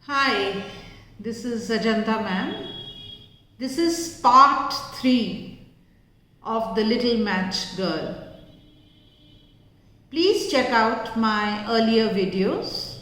Hi, this is Ajanta ma'am. This is part 3 of The Little Match Girl. Please check out my earlier videos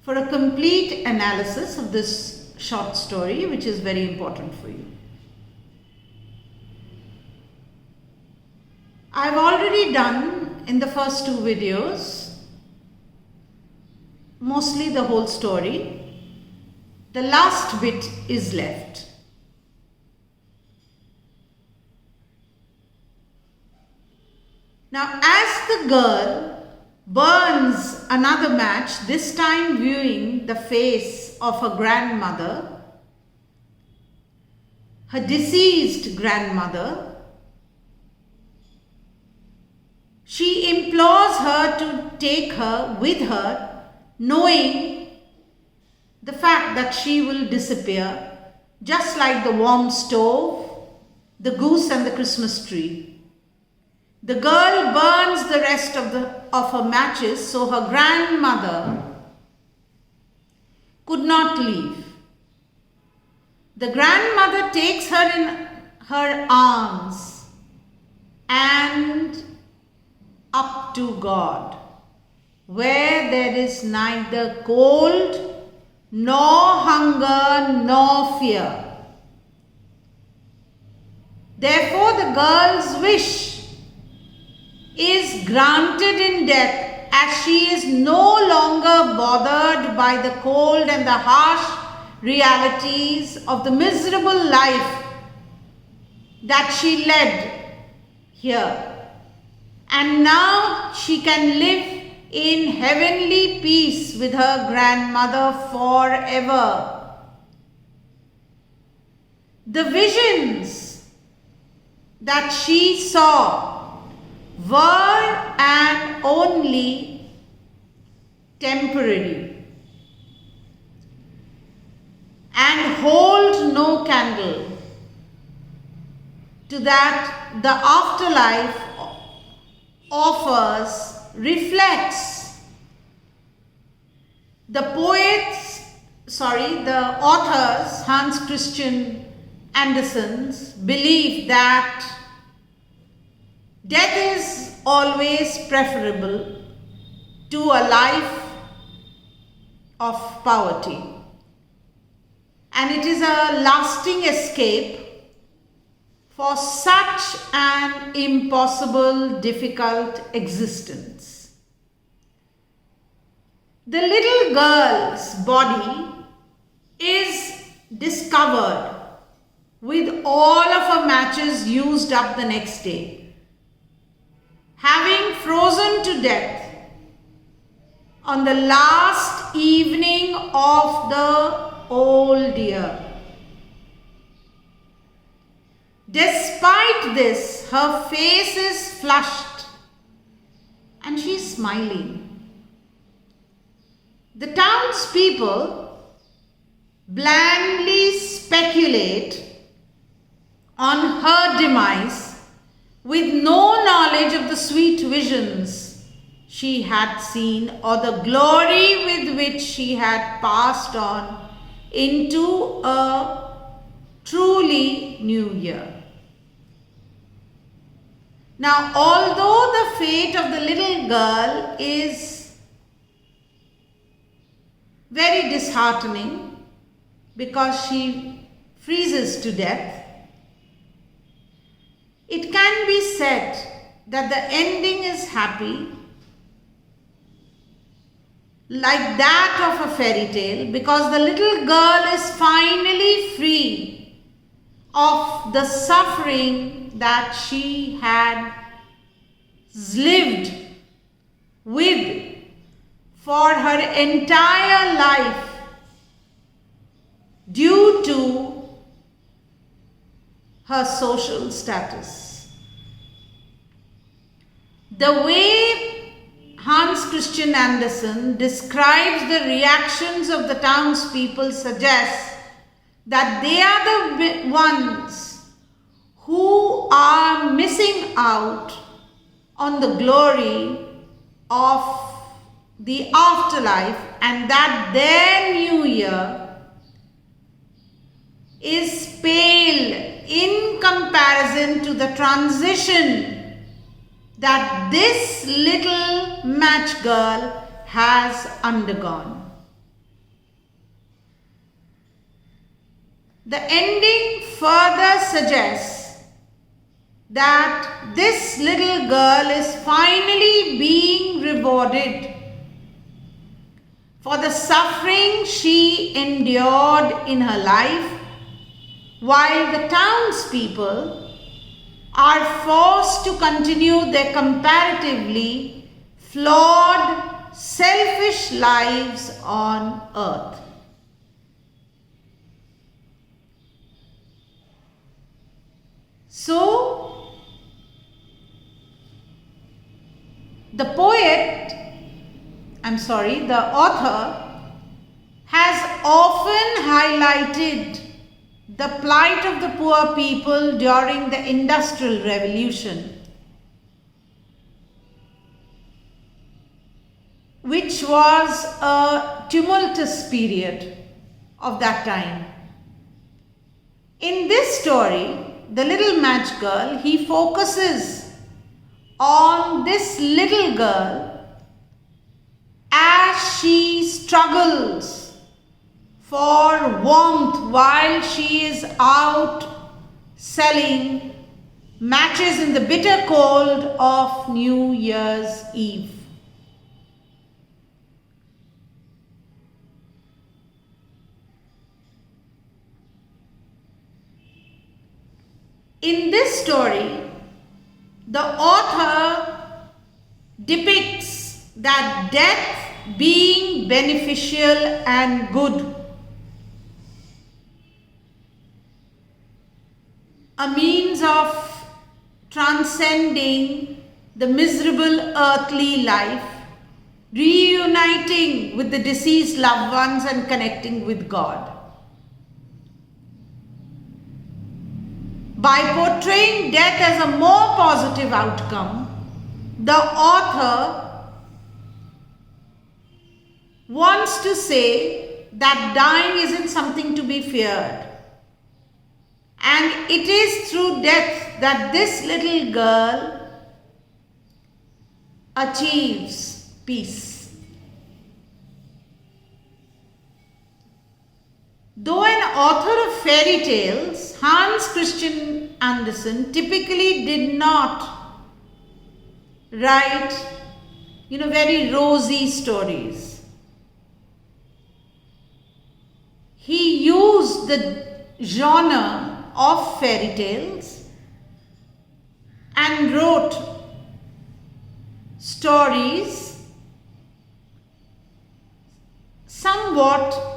for a complete analysis of this short story, which is very important for you. I've already done in the first 2 videos mostly the whole story. The last bit is left. Now, as the girl burns another match, this time viewing the face of her grandmother, her deceased grandmother, she implores her to take her with her, knowing the fact that she will disappear, just like the warm stove, the goose and the Christmas tree. The girl burns the rest of her matches so her grandmother could not leave. The grandmother takes her in her arms and up to God, where there is neither cold, nor hunger, nor fear. Therefore, the girl's wish is granted in death, as she is no longer bothered by the cold and the harsh realities of the miserable life that she led here. And now she can live in heavenly peace with her grandmother forever. The visions that she saw were and only temporary and hold no candle to that the afterlife offers, reflects. The authors, Hans Christian Andersen's belief that death is always preferable to a life of poverty, and it is a lasting escape for such an impossible, difficult existence. The little girl's body is discovered with all of her matches used up the next day, having frozen to death on the last evening of the old year. Despite this, her face is flushed and she is smiling. The townspeople blandly speculate on her demise with no knowledge of the sweet visions she had seen or the glory with which she had passed on into a truly new year. Now, although the fate of the little girl is very disheartening because she freezes to death, it can be said that the ending is happy, like that of a fairy tale, because the little girl is finally free of the suffering that she had lived with for her entire life due to her social status. The way Hans Christian Andersen describes the reactions of the townspeople suggests that they are the ones who are missing out on the glory of the afterlife, and that their new year is pale in comparison to the transition that this little match girl has undergone. The ending further suggests that this little girl is finally being rewarded for the suffering she endured in her life, while the townspeople are forced to continue their comparatively flawed, selfish lives on earth. So, the author has often highlighted the plight of the poor people during the Industrial Revolution, which was a tumultuous period of that time. In this story, the little match girl, he focuses on this little girl as she struggles for warmth while she is out selling matches in the bitter cold of New Year's Eve. In this story, the author depicts that death being beneficial and good, a means of transcending the miserable earthly life, reuniting with the deceased loved ones and connecting with God. By portraying death as a more positive outcome, the author wants to say that dying isn't something to be feared. And it is through death that this little girl achieves peace. Though an author of fairy tales, Hans Christian Andersen typically did not write, very rosy stories. He used the genre of fairy tales and wrote stories somewhat,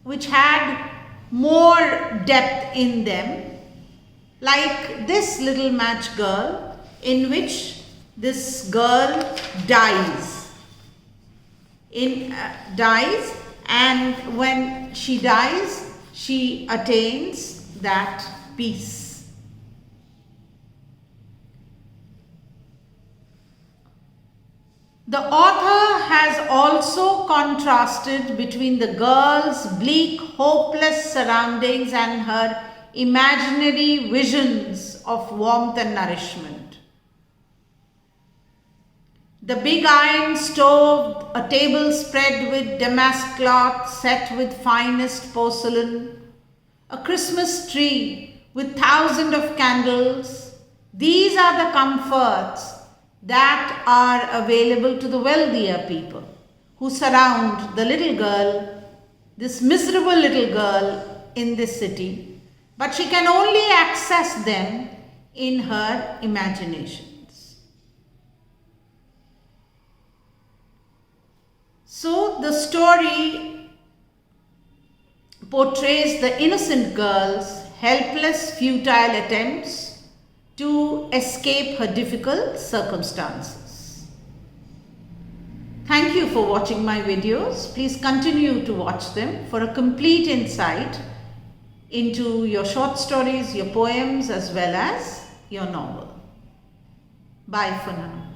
which had more depth in them, like this little match girl, in which this girl dies. And when she dies, she attains that peace. The author has also contrasted between the girl's bleak, hopeless surroundings and her imaginary visions of warmth and nourishment. The big iron stove, a table spread with damask cloth set with finest porcelain, a Christmas tree with thousands of candles, these are the comforts that are available to the wealthier people who surround the little girl, this miserable little girl in this city, but she can only access them in her imaginations. So the story portrays the innocent girl's helpless, futile attempts to escape her difficult circumstances. Thank you for watching my videos. Please continue to watch them for a complete insight into your short stories, your poems, as well as your novel. Bye for now.